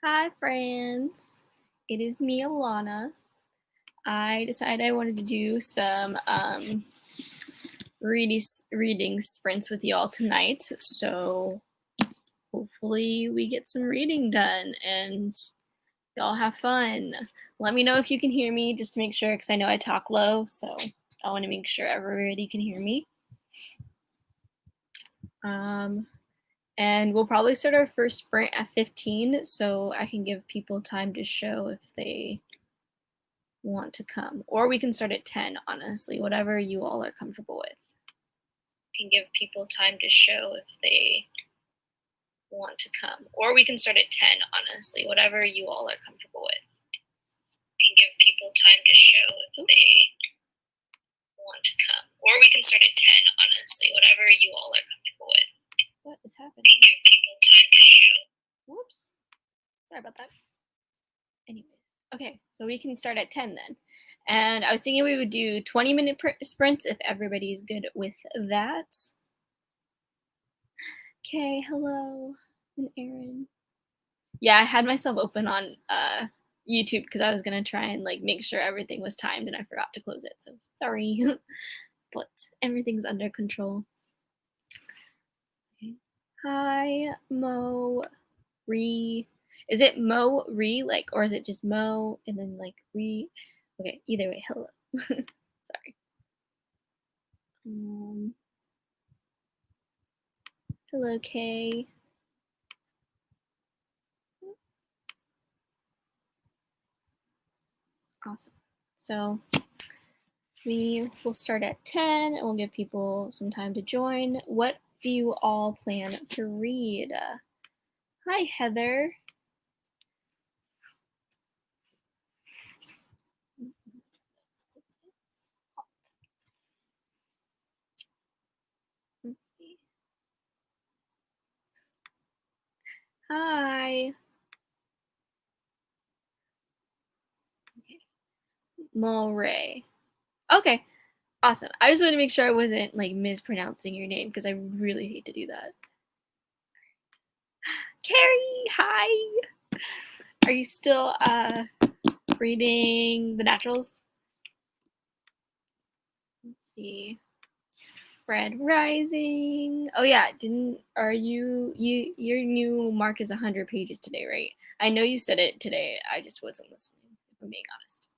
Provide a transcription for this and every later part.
Hi, friends. It is me, Alana. I decided I wanted to do some reading sprints with y'all tonight. So hopefully we get some reading done and y'all have fun. Let me know if you can hear me just to make sure, because I know I talk low. So I want to make sure everybody can hear me. And we'll probably start our first sprint at 15, so I can give people time to show if they want to come. Or we can start at 10, honestly, whatever you all are comfortable with. Can give people time to show if they want to come. Or we can start at 10, honestly, whatever you all are comfortable with. Can give people time to show if they want to come. Or we can start at 10, honestly, whatever you all are comfortable with. What is happening? Can give people time to show. Whoops. Sorry about that. Anyways, okay, so we can start at 10 then. And I was thinking we would do 20-minute sprints if everybody's good with that. Okay, hello, and Aaron. Yeah, I had myself open on YouTube because I was gonna try and like make sure everything was timed, and I forgot to close it. So sorry, but everything's under control. Okay. Hi, Mo, Re. Is it Mo Re like, or is it just Mo and then like Re? Okay, either way, hello. Sorry. Hello, Kay. Awesome. So we will start at 10 and we'll give people some time to join. What do you all plan to read? Hi, Heather. Let's see. Hi. Okay. Mulray. Okay. Awesome. I just wanted to make sure I wasn't like mispronouncing your name because I really hate to do that. Carrie, hi. Are you still reading The Naturals? Let's see. Red Rising. Oh yeah, your new mark is 100 pages today, right? I know you said it today. I just wasn't listening, if I'm being honest.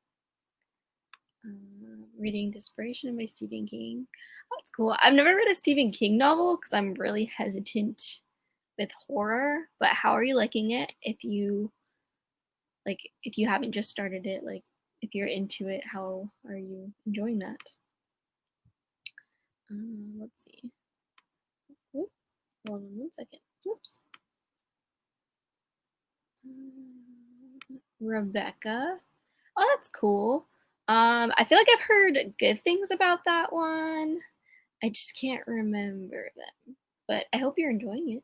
Reading Desperation by Stephen King. Oh, that's cool. I've never read a Stephen King novel because I'm really hesitant with horror. But how are you liking it? If you haven't just started it, like if you're into it, how are you enjoying that? Let's see. Hold on 1 second. Oops. Rebecca. Oh, that's cool. I feel like I've heard good things about that one. I just can't remember them. But I hope you're enjoying it.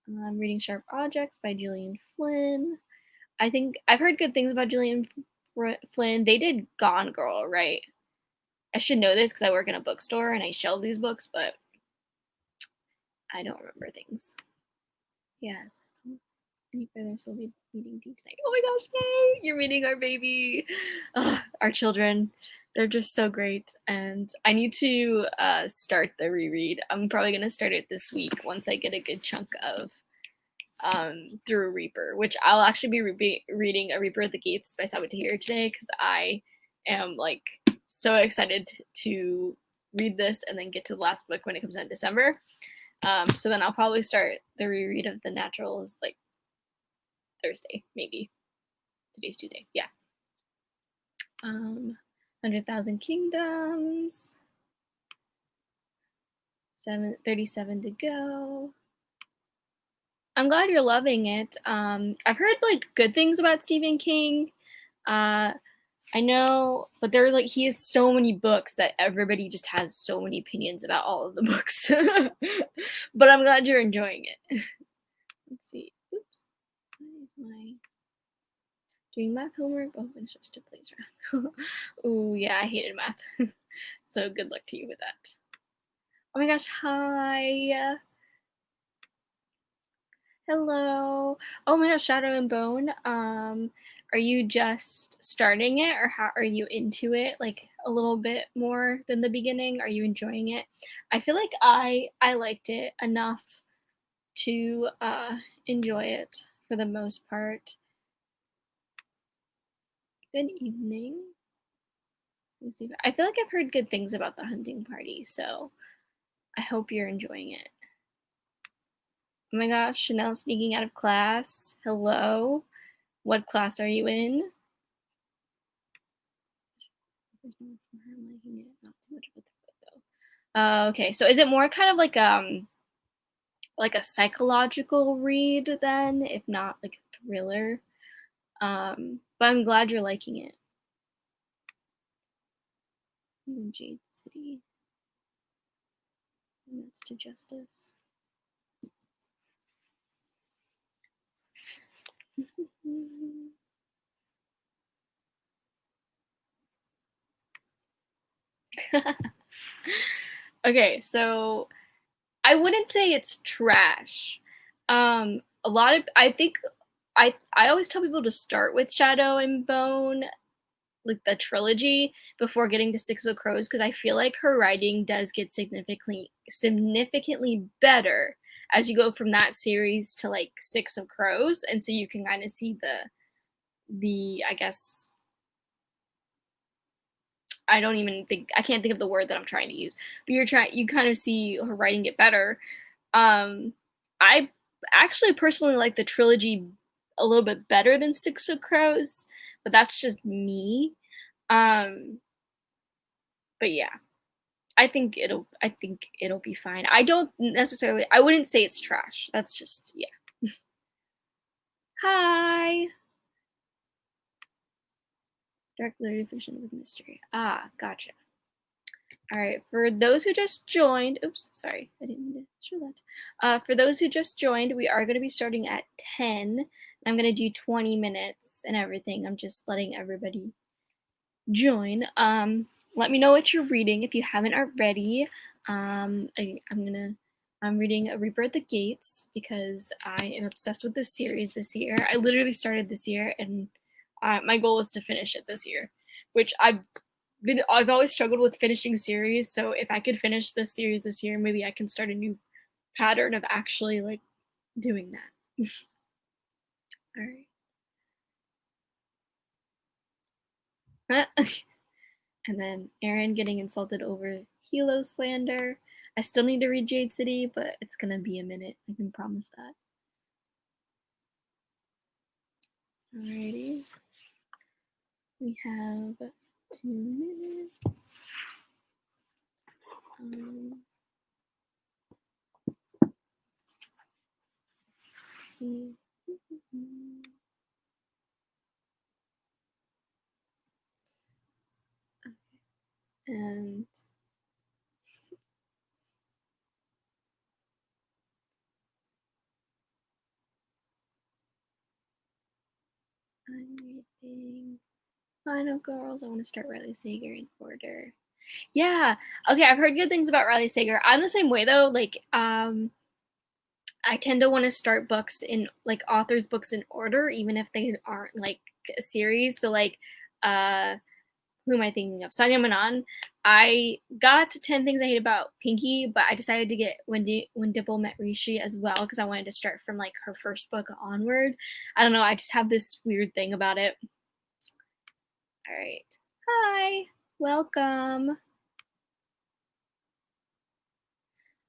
I'm reading Sharp Objects by Gillian Flynn. I think I've heard good things about Gillian Flynn. They did Gone Girl, right? I should know this because I work in a bookstore and I shelve these books, but I don't remember things. Yes. Any further, so we'll be meeting Dee tonight. Oh my gosh, yay! You're meeting our baby. Our children. They're just so great. And I need to start the reread. I'm probably going to start it this week once I get a good chunk of through Reaper, which I'll actually be reading A Reaper at the Gates by Sabbath Tahir today because I am like so excited to read this and then get to the last book when it comes out in December. So then I'll probably start the reread of The Naturals like Thursday, maybe. Today's Tuesday. Yeah. 100,000 Kingdoms. 37 to go. I'm glad you're loving it. I've heard like good things about Stephen King. I know, but there are like he has so many books that everybody just has so many opinions about all of the books. But I'm glad you're enjoying it. Let's see. Oops. What is my doing math homework? Oh, finish up to plays math. Oh yeah, I hated math. So good luck to you with that. Oh my gosh, hi. Hello. Oh my gosh, Shadow and Bone. Are you just starting it or how are you into it like a little bit more than the beginning? Are you enjoying it? I feel like I liked it enough to enjoy it for the most part. Good evening. Let me see I feel like I've heard good things about the hunting party, so I hope you're enjoying it. Oh my gosh, Chanel sneaking out of class. Hello. What class are you in? Okay, so is it more kind of like a psychological read then, if not like a thriller? But I'm glad you're liking it. Jade City. That's to justice. Okay, so I wouldn't say it's trash. A lot of I think I always tell people to start with Shadow and Bone, like the trilogy, before getting to Six of Crows because I feel like her writing does get significantly better as you go from that series to like Six of Crows, and so you can kind of see the I guess I can't think of the word that I'm trying to use, but you kind of see her writing get better. I actually personally like the trilogy a little bit better than Six of Crows, but that's just me. Um, but yeah, I think it'll be fine. I wouldn't say it's trash. That's just yeah. Hi. Dark literary fiction with mystery. Ah, gotcha. All right, for those who just joined, oops, sorry, I didn't mean to show that. For those who just joined, we are going to be starting at 10. I'm going to do 20 minutes and everything. I'm just letting everybody join. Let me know what you're reading if you haven't already. I'm reading A Reaper at the Gates because I am obsessed with this series this year. I literally started this year, and my goal is to finish it this year, which I've always struggled with finishing series. So if I could finish this series this year, maybe I can start a new pattern of actually like doing that. All right. And then Aaron getting insulted over Hilo slander. I still need to read Jade City, but it's gonna be a minute. I can promise that. Alrighty. We have 2 minutes. See. And I'm reading Final Girls. I want to start Riley Sager in order. Yeah. Okay, I've heard good things about Riley Sager. I'm the same way though. I tend to want to start books in like authors' books in order, even if they aren't like a series. So uh who am I thinking of? Sanya Manan. I got to 10 Things I Hate About Pinky, but I decided to get When Dipple Met Rishi as well because I wanted to start from like her first book onward. I don't know, I just have this weird thing about it. All right. Hi. Welcome.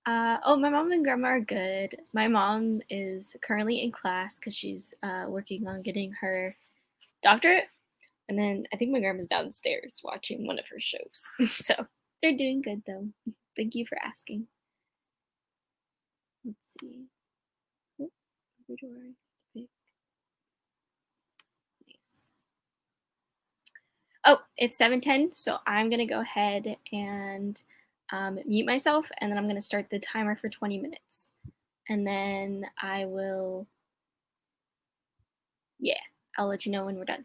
Oh, my mom and grandma are good. My mom is currently in class because she's working on getting her doctorate. And then I think my grandma's downstairs watching one of her shows. So they're doing good though. Thank you for asking. Let's see. Oh, where do I pick? Nice. Oh, it's 7:10, so I'm gonna go ahead and mute myself, and then I'm gonna start the timer for 20 minutes. And then yeah, I'll let you know when we're done.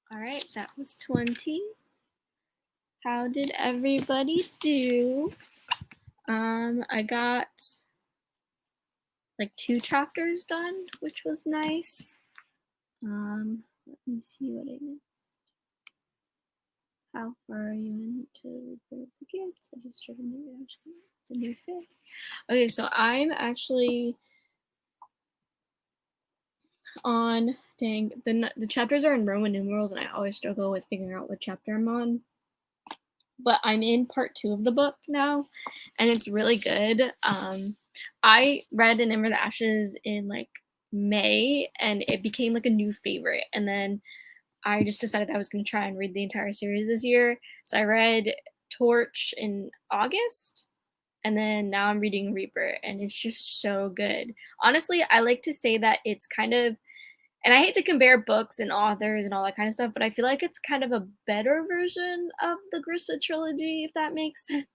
All right, that was 20. How did everybody do? I got like 2 chapters done, which was nice. Let me see what I missed. How far are you into the kids? I just started it's a new fit. Okay, so I'm actually on, dang, the chapters are in Roman numerals and I always struggle with figuring out what chapter I'm on. But I'm in part 2 of the book now and it's really good. I read In Amber the Ashes in like May and it became like a new favorite, and then I just decided I was going to try and read the entire series this year. So I read Torch in August, and then now I'm reading Reaper, and it's just so good. Honestly, I like to say that it's kind of, and I hate to compare books and authors and all that kind of stuff, but I feel like it's kind of a better version of the Grissa trilogy, if that makes sense.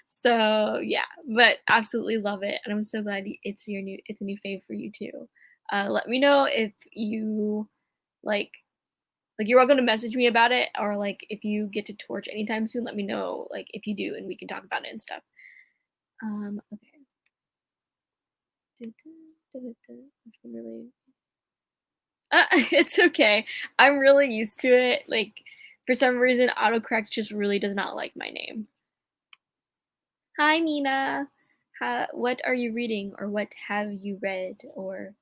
So yeah, but absolutely love it, and I'm so glad it's a new fave for you too. Let me know if you like you're welcome to message me about it, or like if you get to Torch anytime soon, let me know like if you do and we can talk about it and stuff. Okay. Really, it's okay. I'm really used to it. Like for some reason, autocorrect just really does not like my name. Hi, Mina. What are you reading, or what have you read, or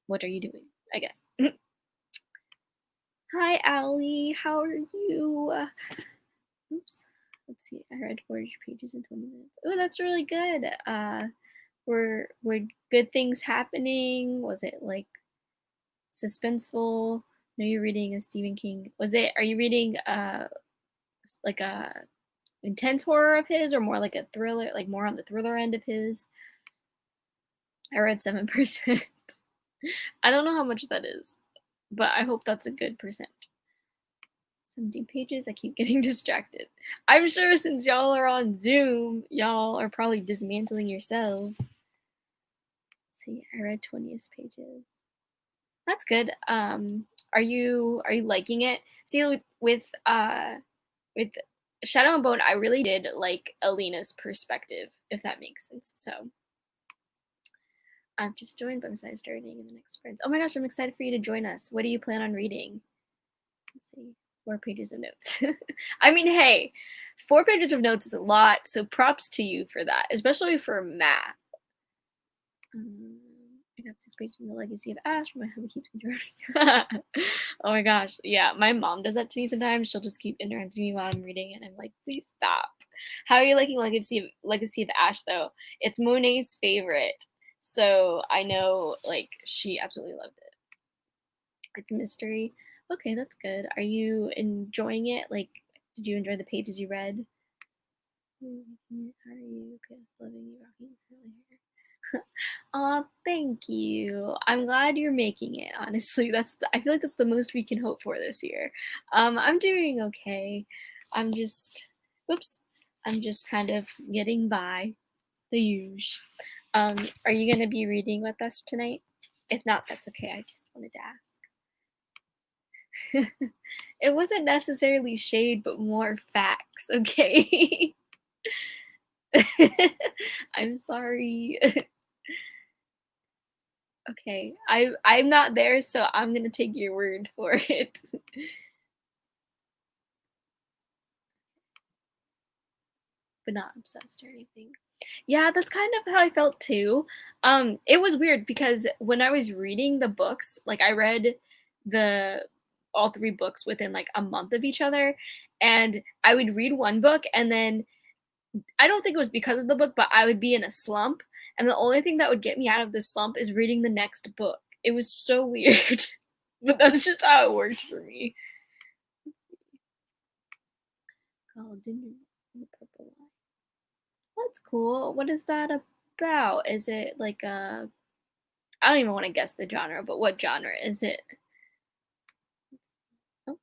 what are you doing? I guess. Hi, Allie. How are you? Oops. Let's see. I read 40 pages in 20 minutes. Oh, that's really good. Were good things happening? Was it like suspenseful? No, you're reading a Stephen King. Are you reading like a intense horror of his, or more like a thriller, like more on the thriller end of his? I read 7%. I don't know how much that is, but I hope that's a good percent. 17 pages. I keep getting distracted. I'm sure since y'all are on Zoom, y'all are probably dismantling yourselves. Let's see, I read 20 pages. That's good. Are you liking it? See, with Shadow and Bone, I really did like Alina's perspective, if that makes sense. So I've just joined, but I'm excited starting in the next sprints. Oh my gosh, I'm excited for you to join us. What do you plan on reading? Let's see, 4 pages of notes. I mean, hey, 4 pages of notes is a lot, so props to you for that, especially for math. I got 6 pages in The Legacy of Ash. My hubby keeps interrupting. Oh my gosh, yeah, my mom does that to me sometimes. She'll just keep interrupting me while I'm reading, and I'm like, please stop. How are you liking Legacy of Ash though? It's Monet's favorite, so I know like she absolutely loved it. It's a mystery. Okay, that's good. Are you enjoying it? Like, did you enjoy the pages you read? How are you? PS loving you rocking curly hair. Aw, thank you. I'm glad you're making it. Honestly, I feel like that's the most we can hope for this year. I'm doing okay. I'm just, whoops, I'm just kind of getting by, the huge. Are you gonna be reading with us tonight? If not, that's okay. I just wanted to ask. It wasn't necessarily shade, but more facts. Okay. I'm sorry. Okay, I'm not there, so I'm gonna take your word for it. But not obsessed or anything. Yeah, that's kind of how I felt too. It was weird because when I was reading the books, like I read the all 3 books within like a month of each other, and I would read one book and then I don't think it was because of the book, but I would be in a slump, and the only thing that would get me out of the slump is reading the next book. It was so weird, but that's just how it worked for me. Oh, didn't the purple line. That's cool. What is that about? Is it like a? I don't even want to guess the genre, but what genre is it? Oh,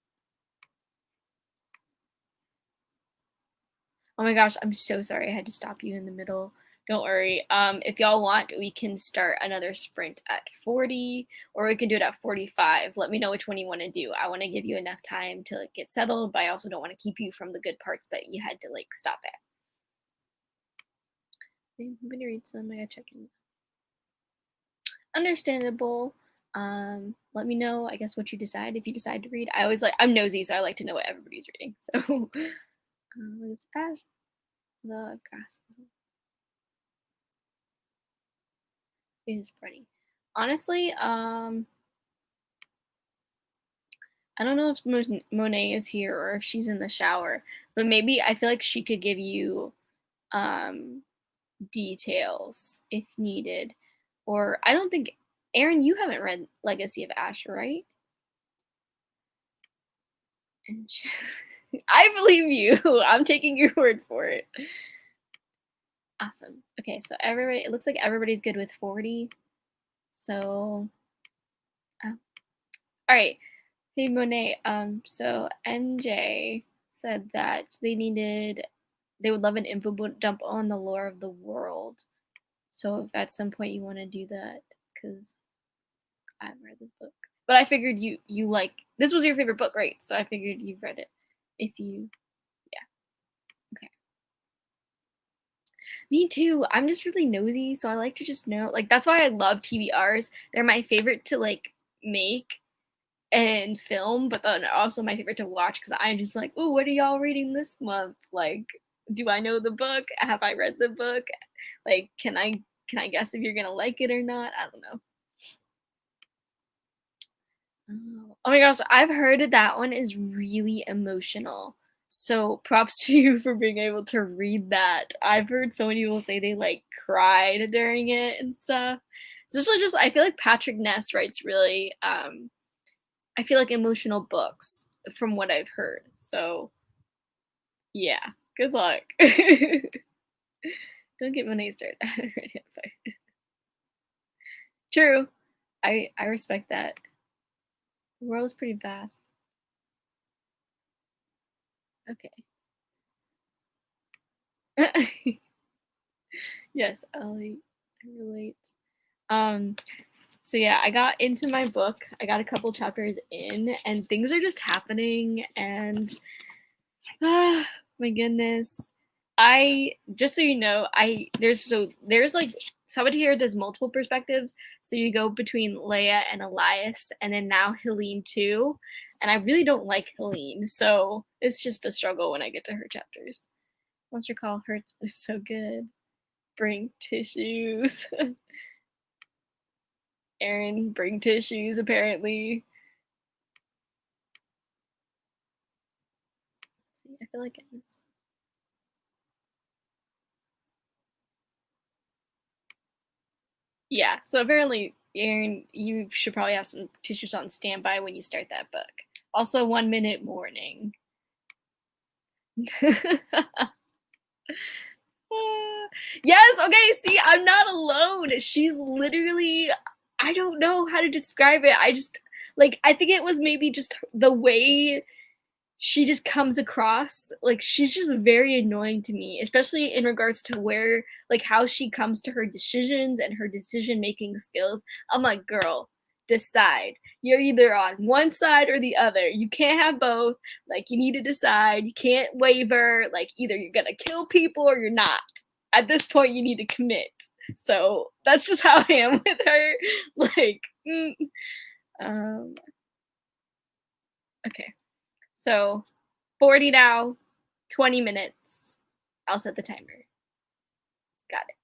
oh my gosh, I'm so sorry. I had to stop you in the middle Don't worry. If y'all want, we can start another sprint at 40, or we can do it at 45. Let me know which one you want to do. I want to give you enough time to like get settled, but I also don't want to keep you from the good parts that you had to like stop at. I'm gonna read some. I gotta check in. Understandable. Let me know, I guess, what you decide if you decide to read. I always like I'm nosy, so I like to know what everybody's reading. So, let's Ash the Grass is pretty. Honestly, I don't know if Monet is here or if she's in the shower, but maybe I feel like she could give you um details if needed. Or I don't think Aaron, you haven't read Legacy of Ash, right? And I believe you. I'm taking your word for it. Awesome. Okay, so everybody, it looks like everybody's good with 40. So, oh. All right. Hey Monet, so MJ said that they would love an info dump on the lore of the world. So if at some point you want to do that, because I haven't read this book, but I figured you like this was your favorite book, right? So I figured you've read it. If you, yeah, okay. Me too. I'm just really nosy, so I like to just know. Like that's why I love TBRs. They're my favorite to like make and film, but then also my favorite to watch because I'm just like, ooh, what are y'all reading this month? Like, do I know the book? Have I read the book? Like, can I guess if you're gonna like it or not? I don't know. Oh my gosh, I've heard that that one is really emotional. So props to you for being able to read that. I've heard so many people say they like cried during it and stuff. Especially just I feel like Patrick Ness writes really I feel like emotional books from what I've heard. So yeah, good luck. Don't get Monet started. True. I respect that. The world is pretty vast. Okay. Yes, Ellie, I relate. Um, so yeah, I got into my book. I got a couple chapters in, and things are just happening, and my goodness. I just so you know, there's like somebody here does multiple perspectives. So you go between Leia and Elias, and then now Helene too. And I really don't like Helene, so it's just a struggle when I get to her chapters. Monster Call hurts, but it's so good. Bring tissues. Aaron, bring tissues, apparently. Let's see, I feel like it was. Yeah, so apparently, Aaron, you should probably have some tissues on standby when you start that book. Also, 1 minute warning. Yes, okay, see, I'm not alone. She's literally, I don't know how to describe it. I just, like, I think it was maybe just the way she just comes across like she's just very annoying to me, especially in regards to where like how she comes to her decisions and her decision making skills. I'm like, girl, decide. You're either on one side or the other. You can't have both. Like you need to decide. You can't waver. Like either you're gonna kill people or you're not. At this point, you need to commit. So that's just how I am with her. Like, um, okay. So 40 now, 20 minutes. I'll set the timer. Got it.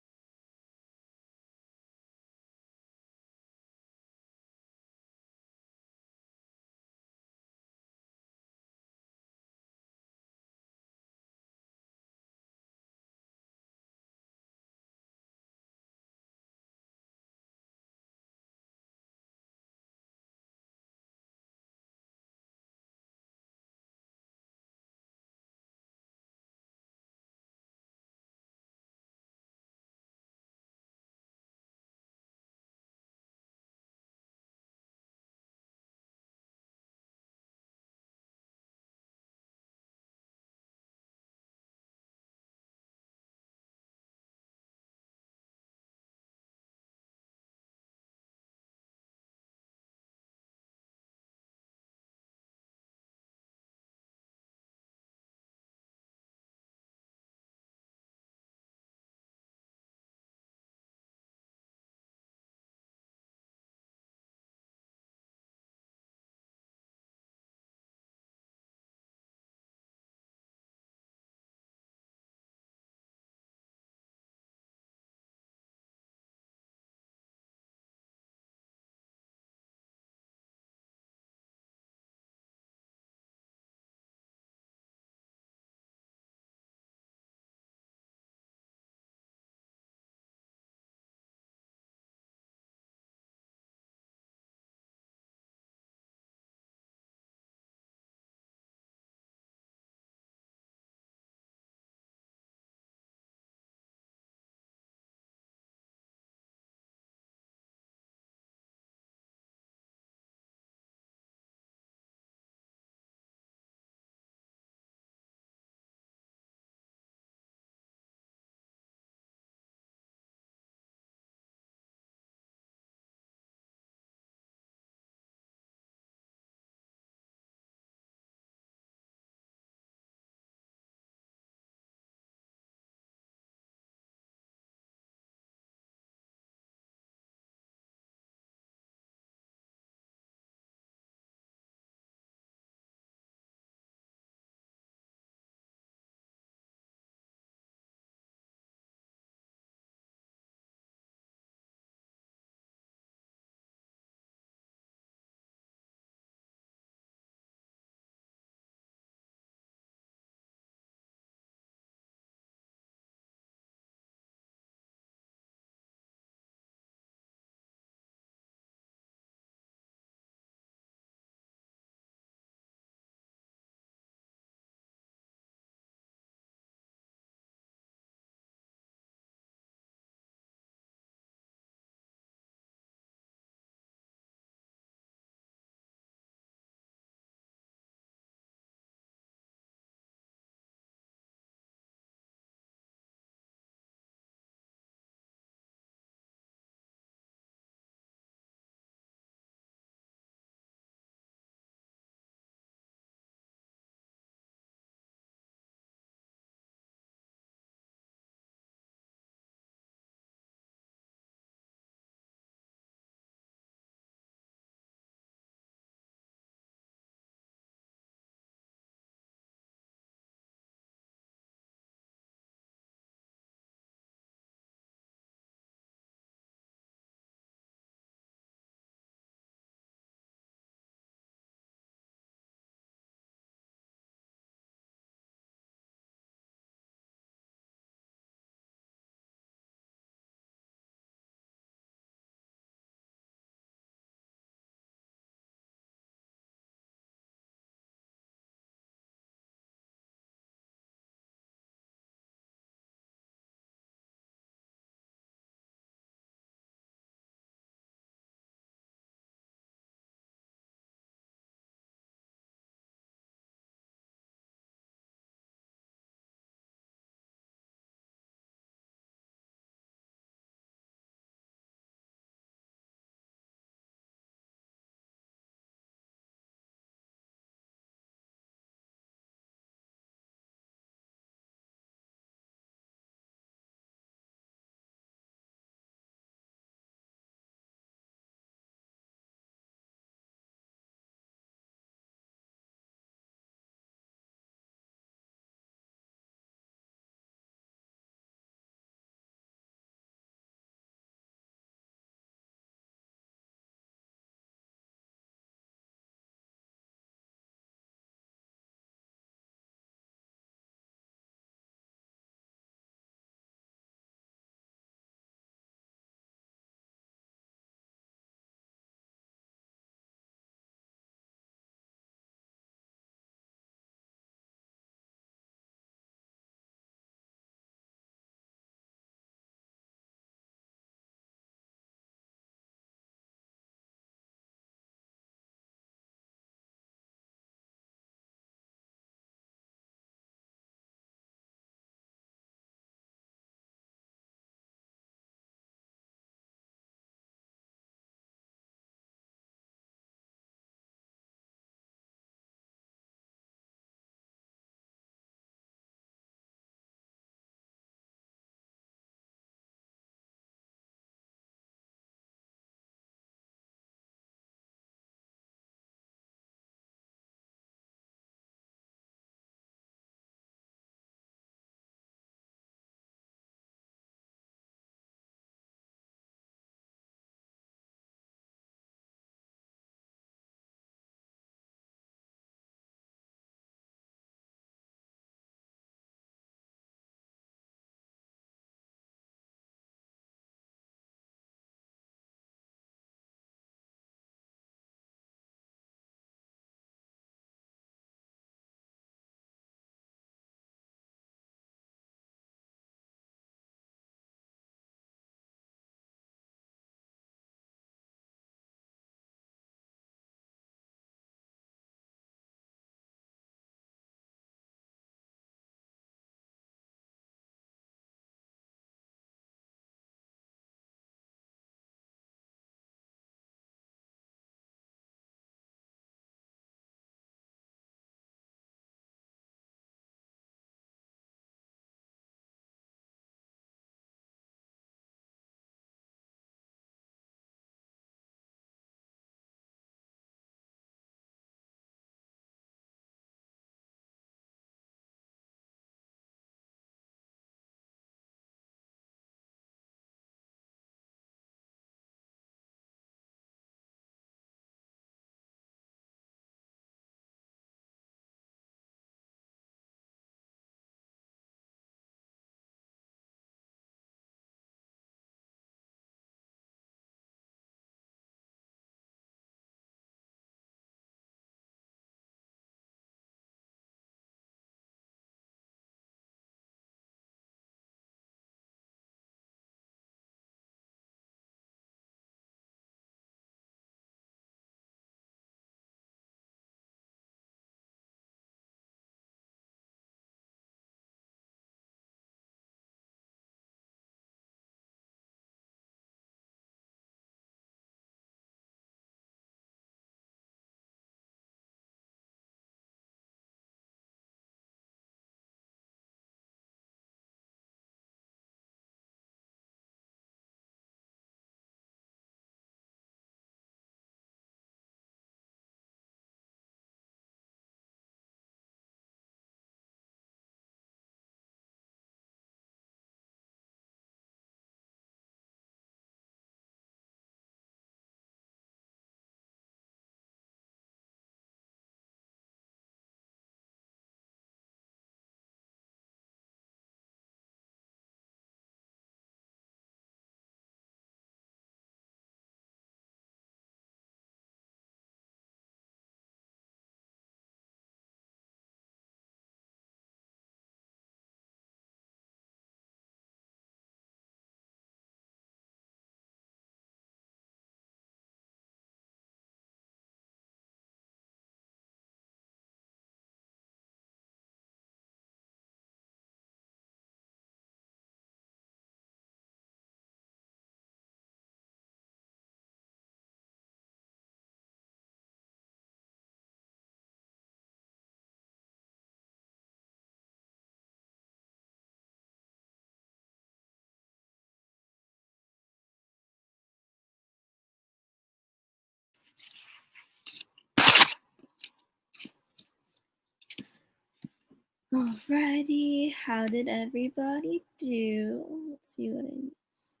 Alrighty, how did everybody do? Let's see what I missed.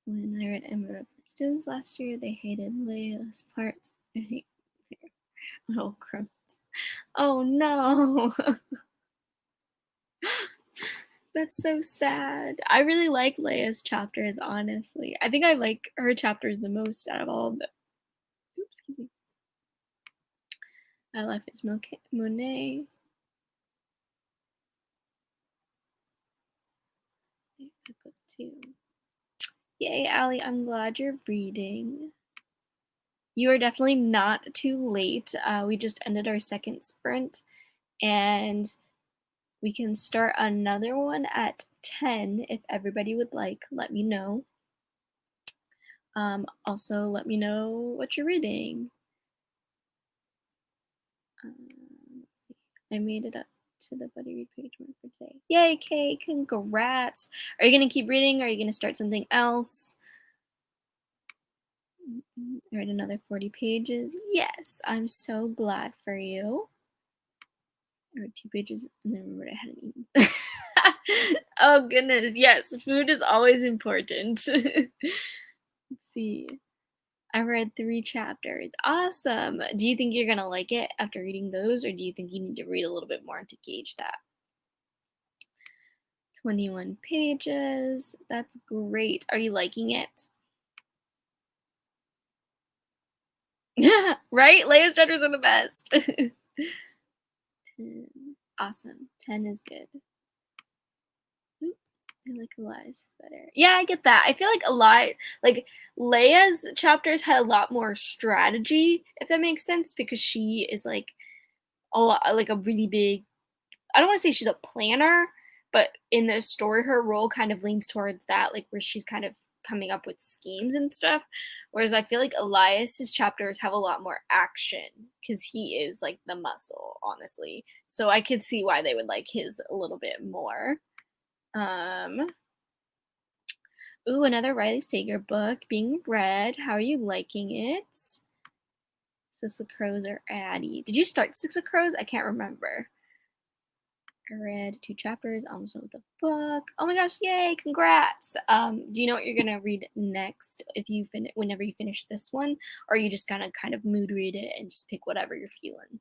When I read Ember of my students last year, they hated Leia's parts. I hate their oh crumbs. Oh no. That's so sad. I really like Leia's chapters, honestly. I think I like her chapters the most out of all of them. Oops, excuse me. My life is Monet. Book 2. Yay, Allie, I'm glad you're reading. You are definitely not too late. We just ended our second sprint, and we can start another one at 10 if everybody would like. Let me know. Also, let me know what you're reading. Let's see. I made it up to the Buddy Read page more for today. Yay, Kay, congrats. Are you going to keep reading? Or are you going to start something else? Read another 40 pages. Yes, I'm so glad for you. I read 2 pages and then remembered I hadn't eaten. Oh goodness, yes, food is always important. Let's see. I read 3 chapters. Awesome. Do you think you're gonna like it after reading those, or do you think you need to read a little bit more to gauge that? 21 pages. That's great. Are you liking it? Right? Leia's chapters are the best. 10. Awesome. 10 is good. Oop, I like Elias better. Yeah, I get that. I feel like like Leia's chapters had a lot more strategy, if that makes sense, because she is like a lot like a really big. I don't want to say she's a planner, but in the story, her role kind of leans towards that, like where she's kind of coming up with schemes and stuff. Whereas I feel like Elias's chapters have a lot more action because he is like the muscle, honestly. So I could see why they would like his a little bit more. Um, Ooh, another Riley Sager book being read. How are you liking it? Six of Crows or Addie? Did you start Six of Crows? I can't remember. I read 2 chapters, almost done with the book. Oh my gosh, yay, congrats. Do you know what you're gonna read next if you whenever you finish this one? Or are you just gonna kind of mood read it and just pick whatever you're feeling?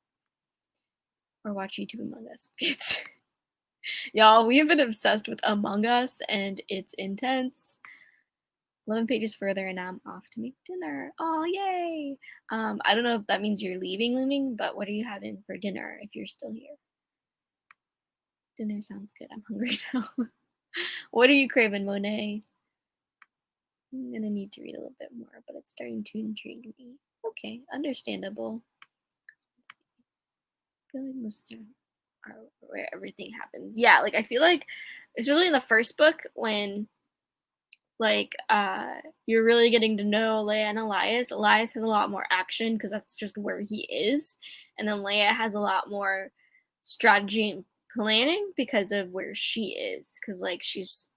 Or watch YouTube Among Us. It's y'all, we have been obsessed with Among Us and it's intense. 11 pages further and now I'm off to make dinner. Oh, yay! I don't know if that means you're leaving, but what are you having for dinner if you're still here? Dinner sounds good. I'm hungry now. What are you craving, Monet? I'm gonna need to read a little bit more, but it's starting to intrigue me. Okay, understandable. I feel like most are where everything happens. Yeah, like I feel like especially in the first book when like you're really getting to know Leia and Elias. Elias has a lot more action because that's just where he is, and then Leia has a lot more strategy and planning because of where she is. Because like she's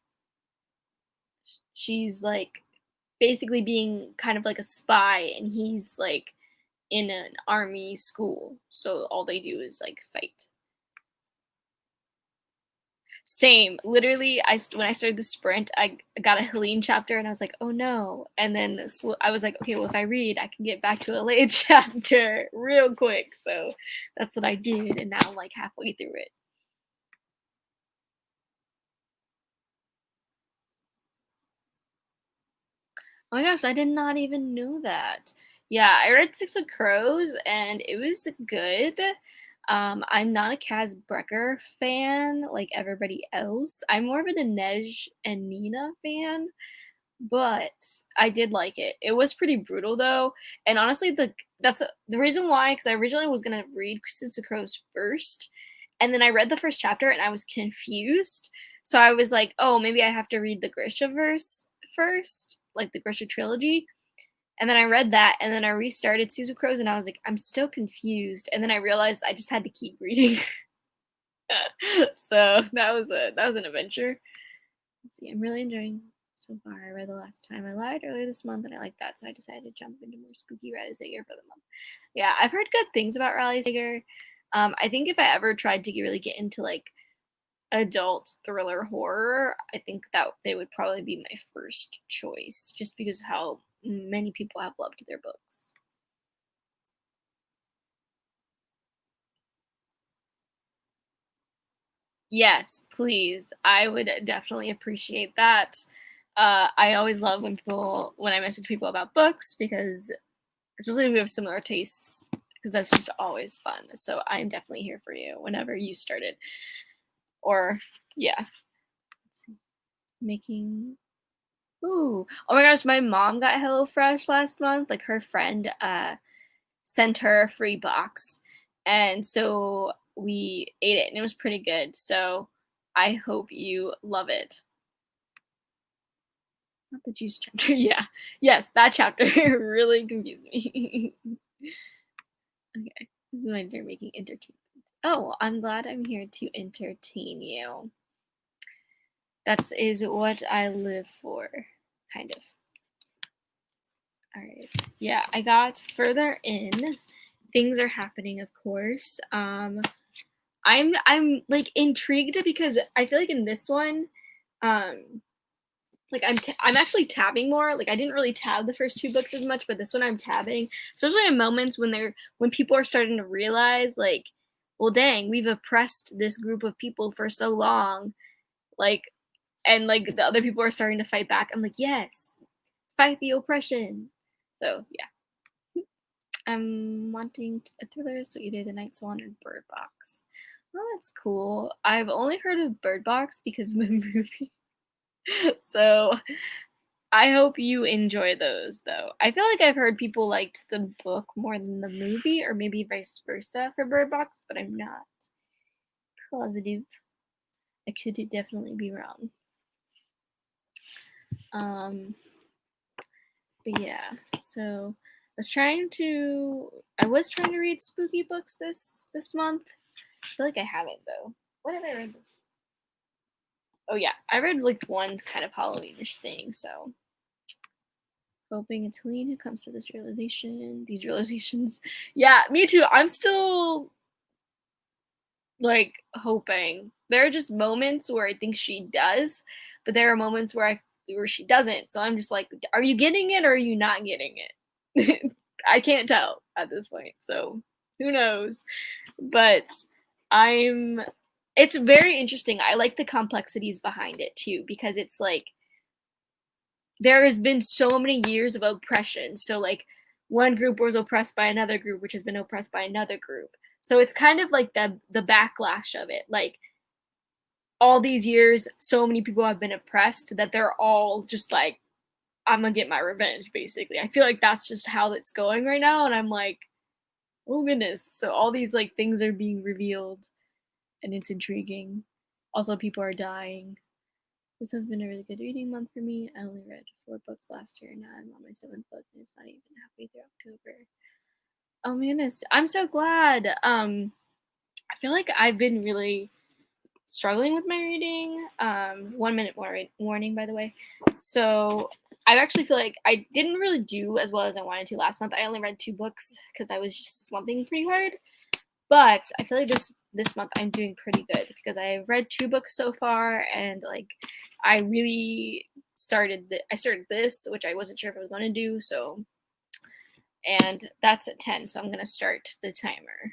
like basically being kind of like a spy, and he's like in an army school, so all they do is like fight. Same. Literally, when I started the sprint, I got a Helene chapter, and I was like, "Oh no!" And then I was like, "Okay, well, if I read, I can get back to a late chapter real quick." So that's what I did, and now I'm like halfway through it. Oh my gosh, I did not even know that. Yeah, I read Six of Crows, and it was good. I'm not a Kaz Brecker fan like everybody else. I'm more of an Inej and Nina fan, but I did like it. It was pretty brutal though, and honestly, the reason why, because I originally was gonna read Six of Crows first, and then I read the first chapter and I was confused. So I was like, oh, maybe I have to read the Grisha verse first, like the Grisha trilogy. And then I read that, and then I restarted Six of Crows, and I was like, I'm still confused. And then I realized I just had to keep reading. So that was an adventure. Let's see, I'm really enjoying so far. I read the last time I lied earlier this month, and I like that, so I decided to jump into more spooky Riley Sager for the month. Yeah, I've heard good things about Riley Sager. I think if I ever tried to really get into like adult thriller horror, I think that they would probably be my first choice, just because of how many people have loved their books. Yes, please. I would definitely appreciate that. I always love when I message people about books because especially if we have similar tastes because that's just always fun. So I'm definitely here for you whenever you started. Or yeah, let's see. Making ooh. Oh my gosh, my mom got HelloFresh last month. Like her friend sent her a free box. And so we ate it and it was pretty good. So I hope you love it. Not the juice chapter. Yeah. Yes, that chapter really confused me. Okay. This is my turn making entertainment. Oh, I'm glad I'm here to entertain you. That is what I live for, kind of. All right. Yeah, I got further in. Things are happening, of course. I'm like intrigued because I feel like in this one, um, like I'm actually tabbing more. Like I didn't really tab the first two books as much, but this one I'm tabbing, especially in moments when people are starting to realize like, well, dang, we've oppressed this group of people for so long, like, and like the other people are starting to fight back. I'm like, yes, fight the oppression. So yeah. I'm wanting a thriller, so either The Night Swan or Bird Box. Well, that's cool. I've only heard of Bird Box because of the movie. So I hope you enjoy those, though. I feel like I've heard people liked the book more than the movie, or maybe vice versa for Bird Box, but I'm not positive. I could definitely be wrong. Um, but yeah, so I was trying to read spooky books this month. I feel like I haven't though. What have I read this? Oh yeah, I read like one kind of Halloweenish thing, so hoping it's Helene who comes to this realization. These realizations. Yeah, me too. I'm still like hoping. There are just moments where I think she does, but there are moments where she doesn't. So I'm just like, are you getting it or are you not getting it? I can't tell at this point. So who knows? But I'm it's very interesting. I like the complexities behind it too because it's like there has been so many years of oppression. So like one group was oppressed by another group which has been oppressed by another group. So it's kind of like the backlash of it. Like all these years so many people have been oppressed that they're all just like I'm going to get my revenge basically. I feel like that's just how it's going right now and I'm like oh goodness. So all these like things are being revealed and it's intriguing. Also people are dying. This has been a really good reading month for me. I only read 4 books last year. Now I'm on my 7th book, and it's not even halfway through October. Oh my goodness, I'm so glad. I feel like I've been really struggling with my reading. 1 minute warning, by the way. So I actually feel like I didn't really do as well as I wanted to last month. I only read 2 books because I was just slumping pretty hard. But I feel like this month I'm doing pretty good because I've read 2 books so far, and like I really I started this, which I wasn't sure if I was going to do. So, and that's at 10, so I'm gonna start the timer.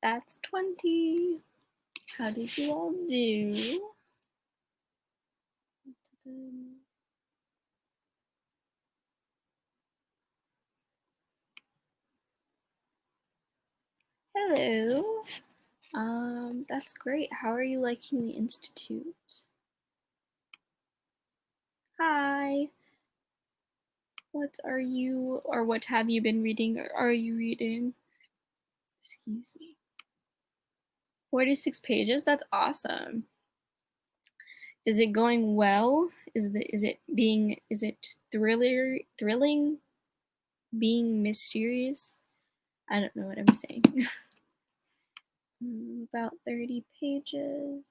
That's 20. How did you all do? Hello. That's great. How are you liking the Institute? Hi. What are you, or what have you been reading, or are you reading? Excuse me. 46 pages? That's awesome. Is it going well? Is it thrilling? Being mysterious? I don't know what I'm saying. About 30 pages.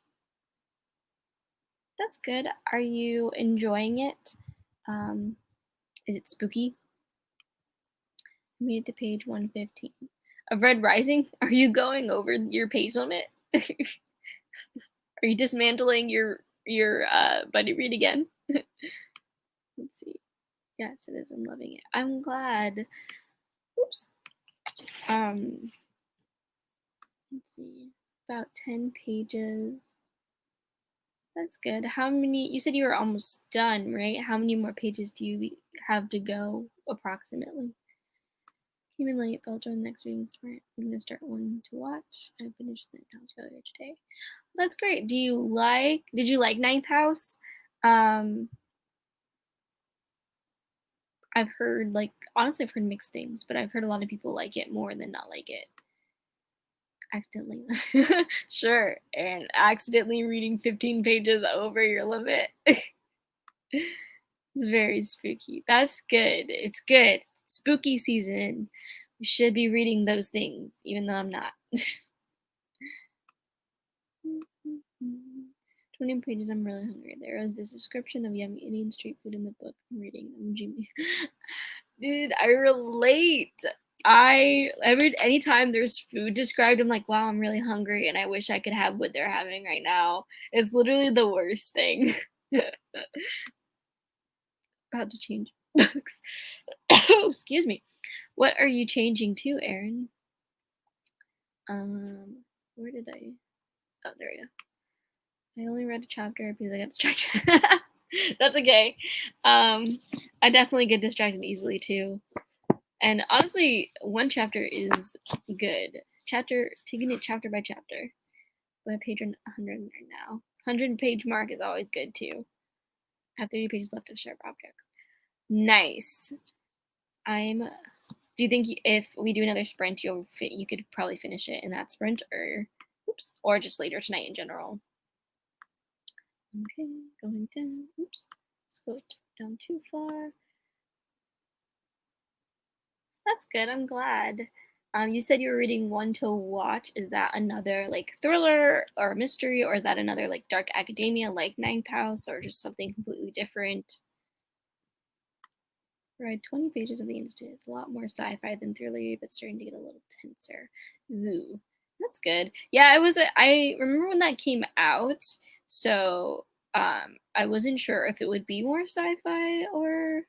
That's good. Are you enjoying it? Is it spooky? I made it to page 115. Of Red Rising? Are you going over your page limit? Are you dismantling your buddy read again? Let's see. Yes, it is. I'm loving it. I'm glad. Oops. Let's see. About 10 pages. That's good. How many? You said you were almost done, right? How many more pages do you have to go, approximately? Came in late, fell during the next reading sprint. I'm gonna start one to watch. I finished Ninth House earlier today. That's great. Did you like Ninth House? I've heard, like, honestly, I've heard mixed things, but I've heard a lot of people like it more than not like it. Accidentally. Sure, and accidentally reading 15 pages over your limit. It's very spooky. That's good. It's good. Spooky season. We should be reading those things, even though I'm not. 20 pages, I'm really hungry. There is this description of yummy Indian street food in the book. I'm reading them, Jimmy. Dude, I relate. Anytime there's food described, I'm like, wow, I'm really hungry and I wish I could have what they're having right now. It's literally the worst thing. About to change books. Excuse me. What are you changing to, Aaron? Where did I? Oh, there we go. I only read a chapter because I got distracted. That's okay. I definitely get distracted easily too. And honestly, one chapter is good. Taking it chapter by chapter. My page 100 right now. 100-page mark is always good too. I have 30 pages left of sharp objects. Nice. Do you think if we do another sprint, you could probably finish it in that sprint, or just later tonight in general? Okay, going down. Oops, let's go down too far. That's good. I'm glad. You said you were reading One to Watch. Is that another like thriller or mystery, or is that another like dark academia like Ninth House, or just something completely different? Read 20 pages of the Institute. It's a lot more sci-fi than thriller, but starting to get a little tenser. Ooh, that's good. Yeah, I remember when that came out, so I wasn't sure if it would be more sci-fi or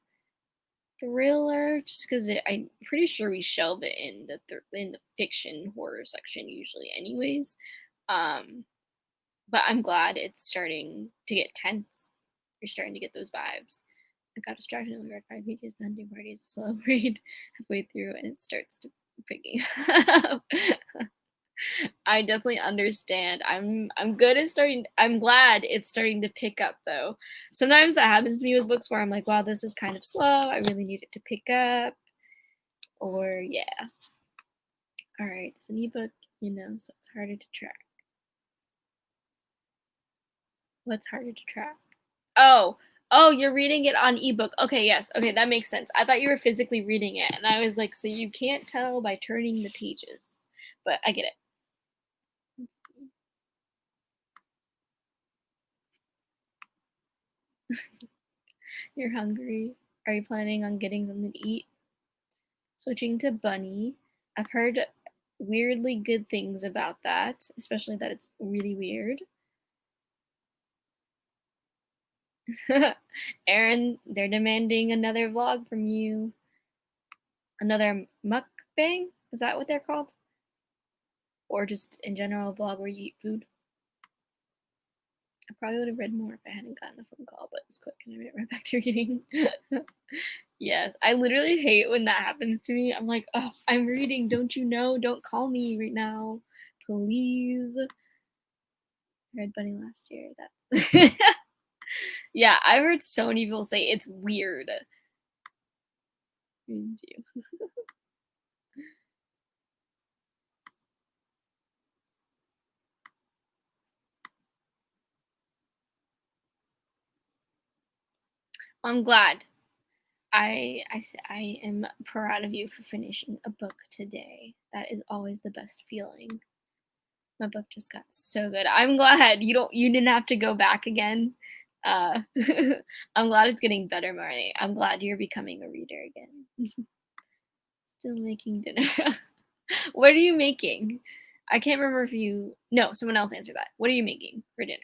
thriller, just because I'm pretty sure we shelve it in the fiction horror section usually, anyways. Um, but I'm glad it's starting to get tense. You're starting to get those vibes. I got distracted and read 5 pages. The hunting party is a slow read halfway through, and it starts to picking up. I definitely understand. I'm good at starting. I'm glad it's starting to pick up though. Sometimes that happens to me with books where I'm like, wow, this is kind of slow. I really need it to pick up. Or yeah. All right, it's an ebook, so it's harder to track. What's harder to track? Oh, you're reading it on ebook. Okay, yes. Okay, that makes sense. I thought you were physically reading it, and I was like, so you can't tell by turning the pages. But I get it. Let's see. You're hungry. Are you planning on getting something to eat? Switching to Bunny. I've heard weirdly good things about that, especially that it's really weird. Aaron, they're demanding another vlog from you. Another mukbang? Is that what they're called? or just in general a vlog where you eat food. I probably would have read more if I hadn't gotten a phone call, but it was quick and I went right back to reading. Yes, I literally hate when that happens to me. I'm like, oh, I'm reading. Don't you know? Don't call me right now, please. I read Bunny last year. That's yeah. I heard so many people say it's weird. Me too. I'm glad. I am proud of you for finishing a book today. That is always the best feeling. My book just got so good. I'm glad you didn't have to go back again. Uh, I'm glad it's getting better, Marnie. I'm glad you're becoming a reader again. Still making dinner. What are you making? I can't remember if you no, someone else answered that. What are you making for dinner?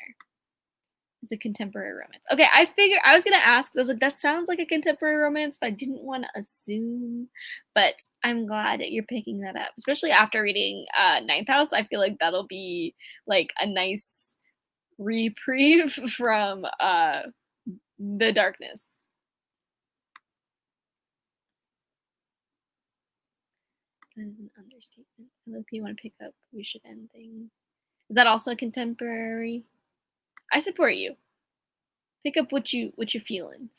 It's a contemporary romance. Okay, I figured I was gonna ask. 'Cause I was like, that sounds like a contemporary romance, but I didn't want to assume. But I'm glad that you're picking that up, especially after reading Ninth House. I feel like that'll be like a nice reprieve from the darkness. That is an understatement. I hope you want to pick up. We should end things. Is that also contemporary? I support you. Pick up what you're feeling.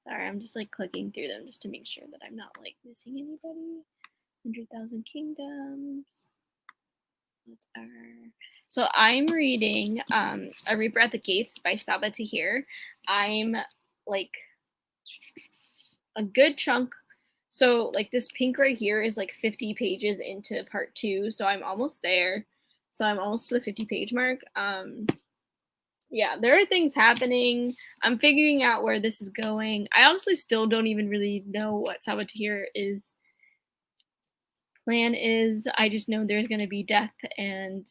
Sorry, I'm just like clicking through them just to make sure that I'm not like missing anybody. 100,000 Kingdoms. What are so I'm reading A Reaper at the Gates by Saba Tahir. I'm like a good chunk. So like this pink right here is like 50 pages into part 2, so I'm almost there. So I'm almost to the 50 page mark. Yeah, there are things happening. I'm figuring out where this is going. I honestly still don't even really know what Saba Tahir is plan is. I just know there's going to be death and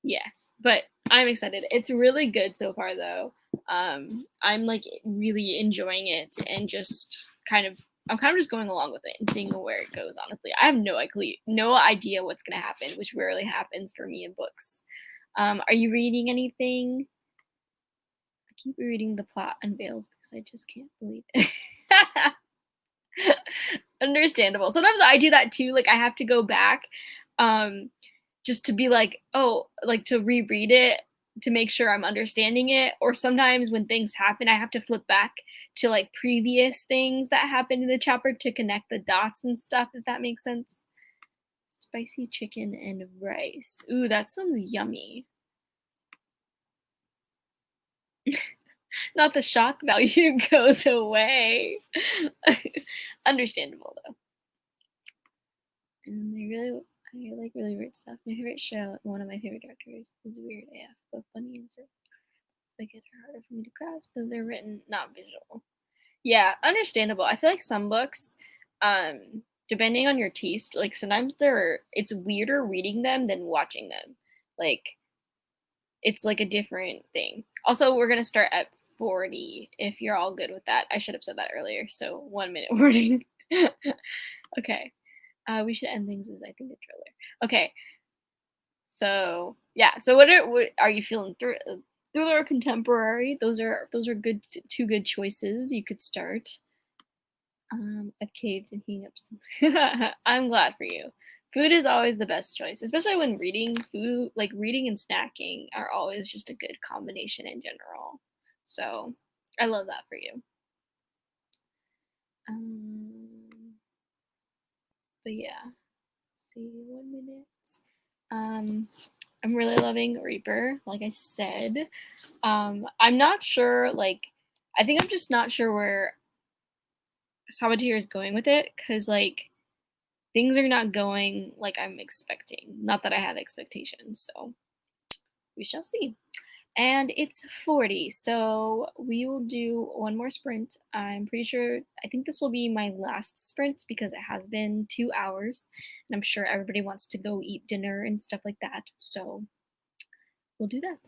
yeah, but I'm excited. It's really good so far though. I'm like really enjoying it and just I'm kind of just going along with it and seeing where it goes. Honestly, I have no idea what's gonna happen, which rarely happens for me in books. Are you reading anything? I keep reading the plot unveils because I just can't believe it. Understandable. Sometimes I do that too. Like I have to go back, um, just to be like, oh, like to reread it to make sure I'm understanding it. Or sometimes when things happen, I have to flip back to like previous things that happened in the chapter to connect the dots and stuff, if that makes sense. Spicy chicken and rice. Ooh, that sounds yummy. Not the shock value goes away. Understandable though. And I like really weird stuff. My favorite show, one of my favorite directors is Weird AF, but funny and sort they get harder for me to grasp because they're written not visual. Yeah, understandable. I feel like some books, depending on your taste, like sometimes it's weirder reading them than watching them. Like it's like a different thing. Also, we're gonna start at 40 if you're all good with that. I should have said that earlier. So 1 minute warning. Okay. We should end things as I think the trailer. Okay. So yeah. So what are you feeling through? Thriller or contemporary? Those are good two good choices. You could start. I've caved and heating up some. I'm glad for you. Food is always the best choice, especially when reading. Food, like reading and snacking, are always just a good combination in general. So I love that for you. Um, but yeah, see 1 minute. Um, I'm really loving Reaper, like I said. I'm not sure, like, I think I'm just not sure where Saboteur is going with it, because, like, things are not going like I'm expecting. Not that I have expectations, so we shall see. And it's 40, so we will do one more sprint. I'm pretty sure, I think this will be my last sprint because it has been 2 hours, and I'm sure everybody wants to go eat dinner and stuff like that, so we'll do that.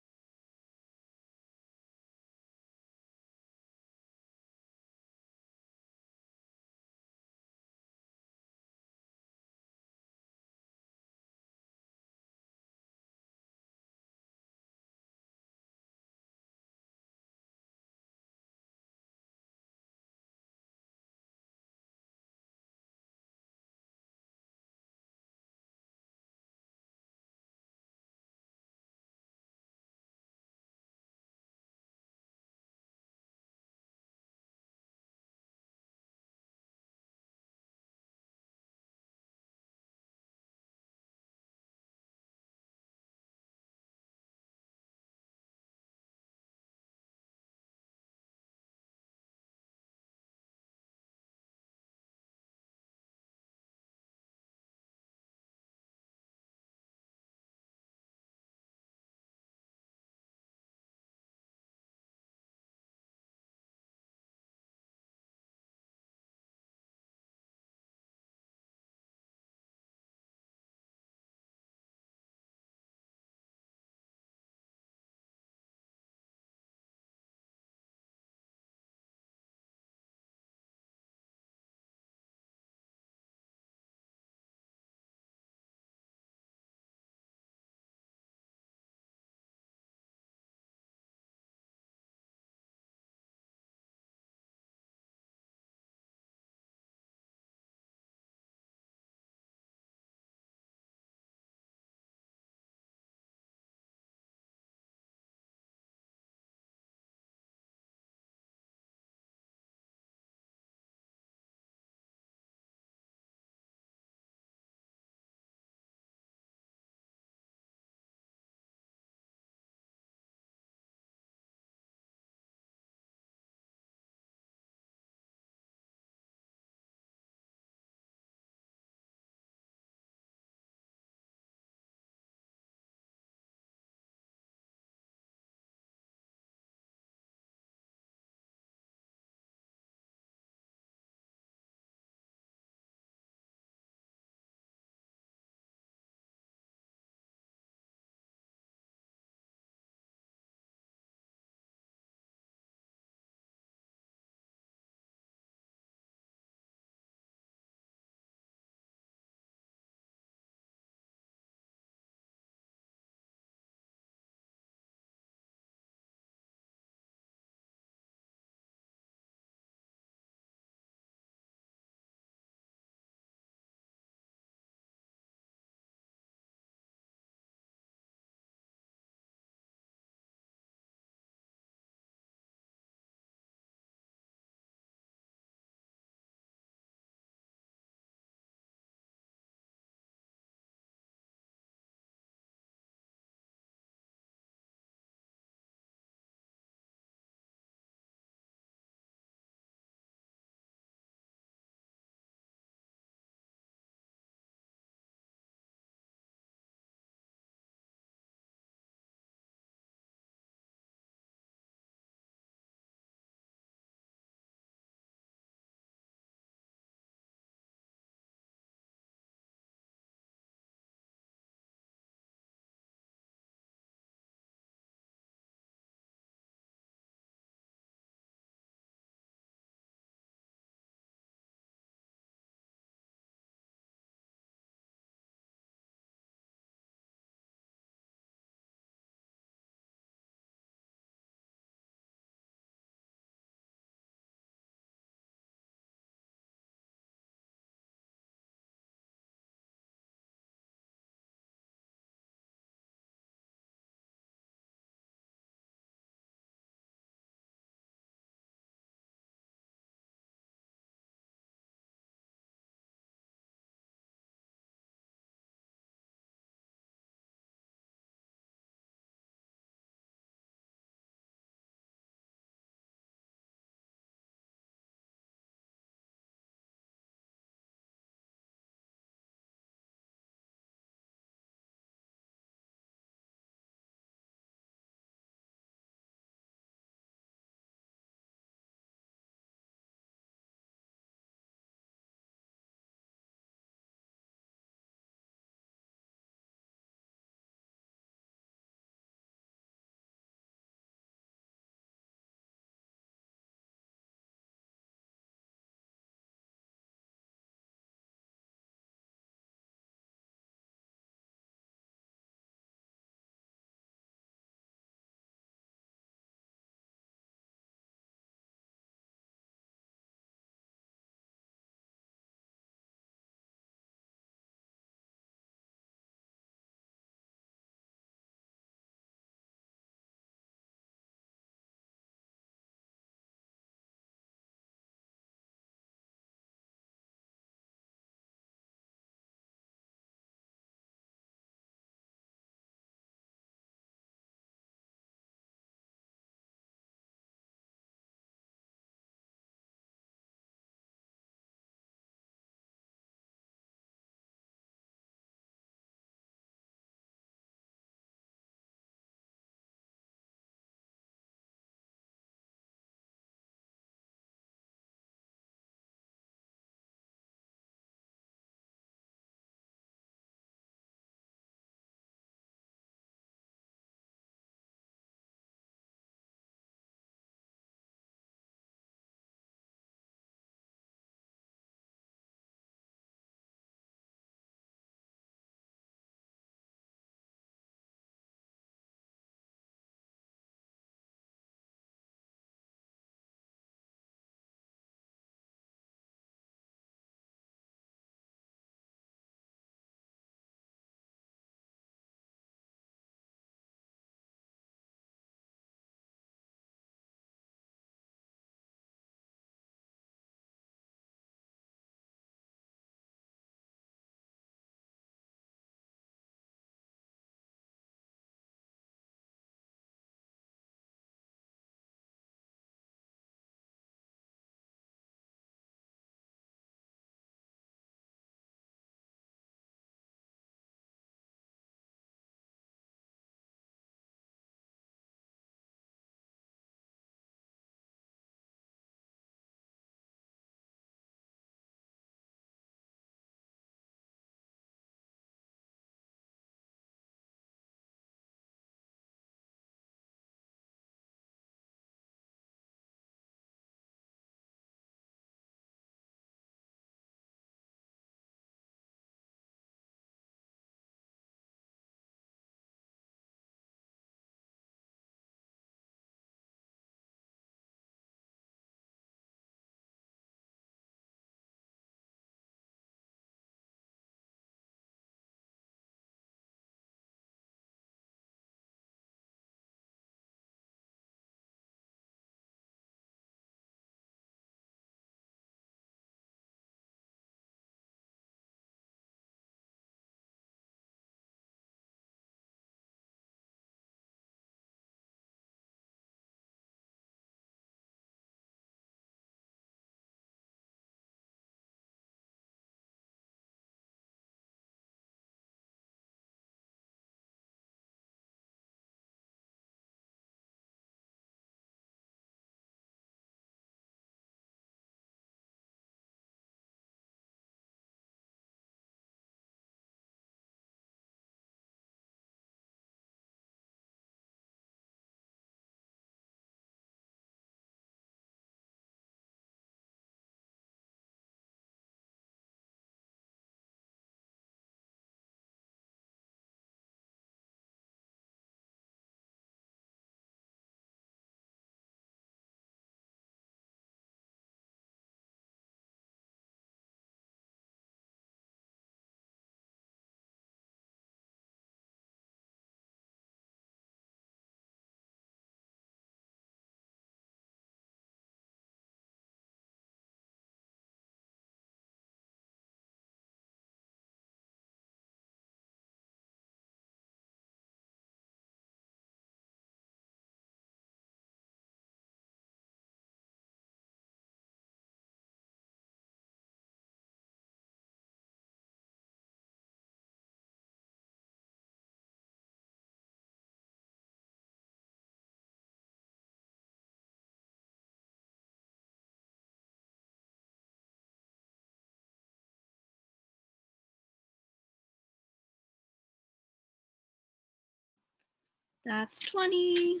That's 20.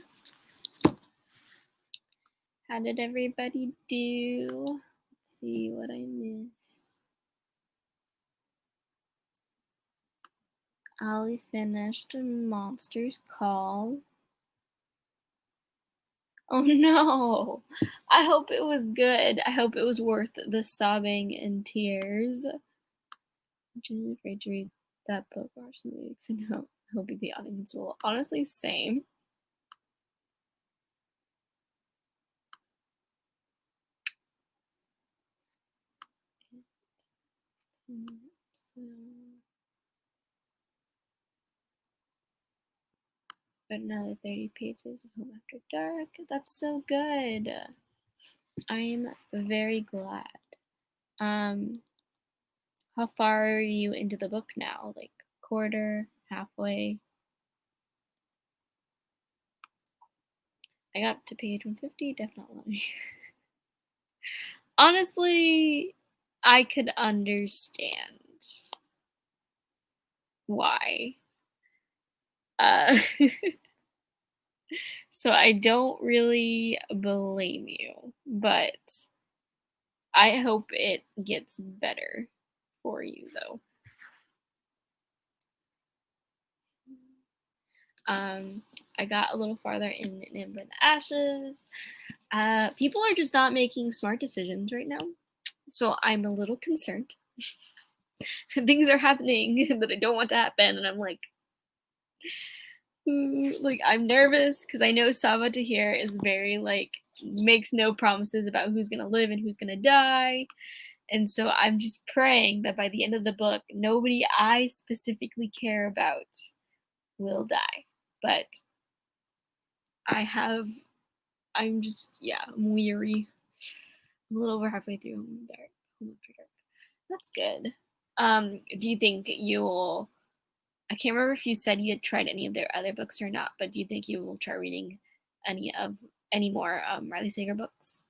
How did everybody do? Let's see what I missed. Ollie finished Monsters Call. Oh no! I hope it was good. I hope it was worth the sobbing and tears. I'm just afraid to read that book or some weeks and hope the audience will. Honestly, same. So, but another 30 pages of Home After Dark. That's so good. I'm very glad. How far are you into the book now? Like quarter, halfway? I got to page 150, definitely. Honestly, I could understand why. So I don't really blame you, but I hope it gets better for you though. I got a little farther in Nimble in the Ashes. People are just not making smart decisions right now, so I'm a little concerned. Things are happening that I don't want to happen, and I'm like, I'm nervous because I know Sava Tahir is very like makes no promises about who's gonna live and who's gonna die. And so I'm just praying that by the end of the book, nobody I specifically care about will die. But I'm just, yeah, I'm weary. I'm a little over halfway through Home After Dark. That's good. Do you think you'll, I can't remember if you said you had tried any of their other books or not, but do you think you will try reading any more Riley Sager books?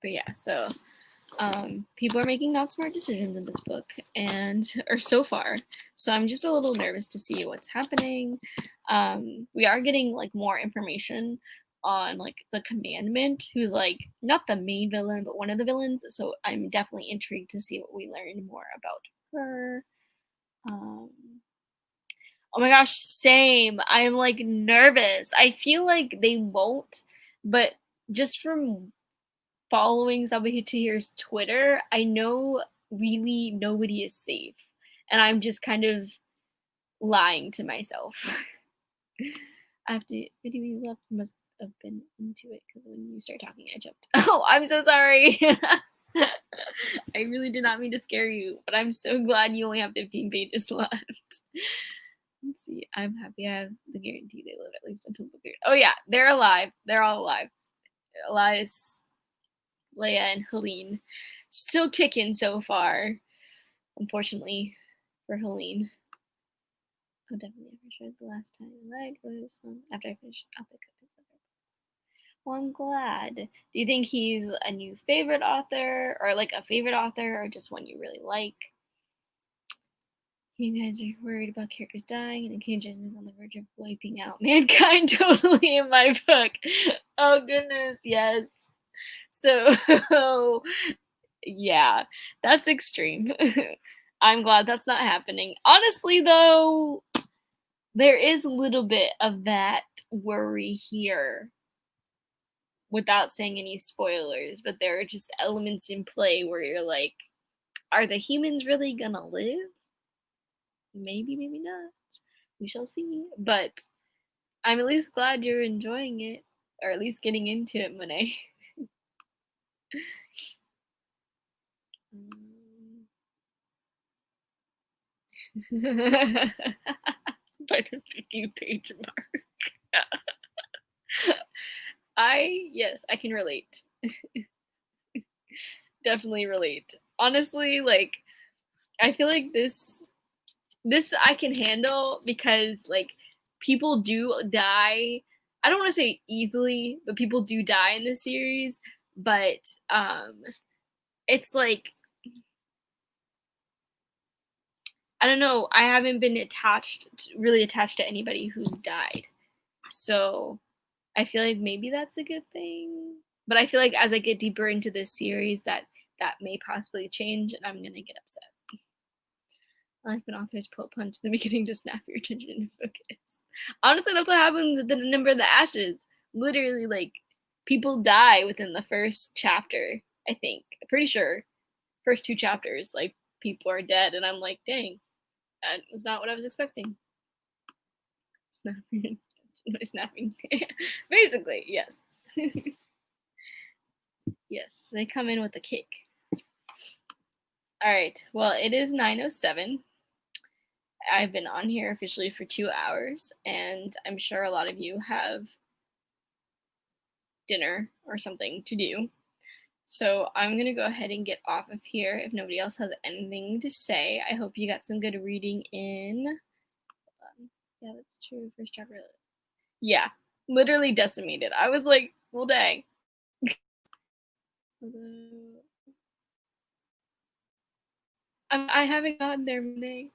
But yeah, so people are making not smart decisions in this book, and or so far. So I'm just a little nervous to see what's happening. We are getting like more information on like the commandment, who's like not the main villain, but one of the villains. So I'm definitely intrigued to see what we learn more about her. Oh my gosh, same. I'm like nervous. I feel like they won't, but just from following somebody to here's Twitter, I know really nobody is safe. And I'm just kind of lying to myself. I have to 50 minutes left. Must have been into it because when you start talking, I jumped. Oh, I'm so sorry. I really did not mean to scare you, but I'm so glad you only have 15 pages left. Let's see. I'm happy I have the guarantee they live at least until book 3. Oh yeah, they're alive. They're all alive. Elias, Leia, and Helene. Still kicking so far. Unfortunately for Helene. Oh, definitely. For sure. The last time I lied was after I finish. I'll pick up his other books. Well, I'm glad. Do you think he's a new favorite author, or like a favorite author, or just one you really like? You guys are worried about characters dying, and Kingdom is on the verge of wiping out mankind totally in my book. Oh goodness, yes. So, yeah, that's extreme. I'm glad that's not happening. Honestly, though, there is a little bit of that worry here without saying any spoilers, but there are just elements in play where you're like, are the humans really gonna live? Maybe, maybe not. We shall see. But I'm at least glad you're enjoying it, or at least getting into it, Monet. By the 50-page mark. Yes, I can relate. Definitely relate. Honestly, like I feel like this I can handle because like people do die. I don't want to say easily, but people do die in this series. But it's like, I don't know. I haven't been really attached to anybody who's died. So I feel like maybe that's a good thing. But I feel like as I get deeper into this series, that may possibly change, and I'm gonna get upset. I like when authors pull a punch in the beginning to snap your attention and focus. Honestly, that's what happens with the Number of the Ashes. Literally, like, people die within the first chapter, I think. I'm pretty sure. First 2 chapters, like, people are dead, and I'm like, dang, that was not what I was expecting. Snapping. Snapping. Basically, yes. Yes, they come in with a kick. All right, well, it is 9:07. I've been on here officially for 2 hours, and I'm sure a lot of you have dinner or something to do. So I'm going to go ahead and get off of here if nobody else has anything to say. I hope you got some good reading in. Yeah, that's true. First chapter. Yeah, literally decimated. I was like, well, dang. I haven't gotten there, Monday.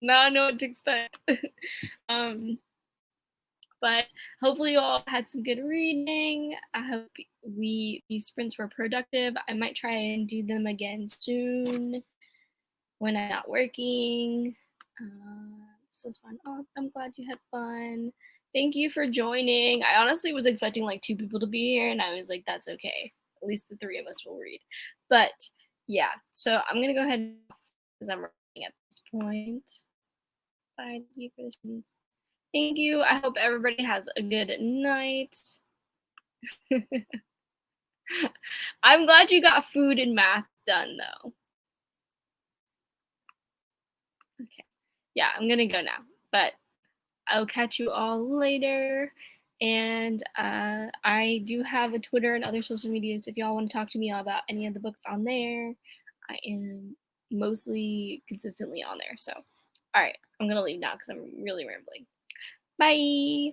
Now I know what to expect. But hopefully you all had some good reading. I hope these sprints were productive. I might try and do them again soon when I'm not working. This was fun. Oh, I'm glad you had fun. Thank you for joining. I honestly was expecting like 2 people to be here, and I was like, that's okay. At least the 3 of us will read. But yeah, so I'm gonna go ahead because I'm running at this point. Bye. Thank you for this. Thank you. I hope everybody has a good night. I'm glad you got food and math done, though. Okay. Yeah, I'm gonna go now, but I'll catch you all later. And I do have a Twitter and other social medias if y'all want to talk to me about any of the books on there. I am mostly consistently on there. So, all right, I'm gonna leave now because I'm really rambling. Bye.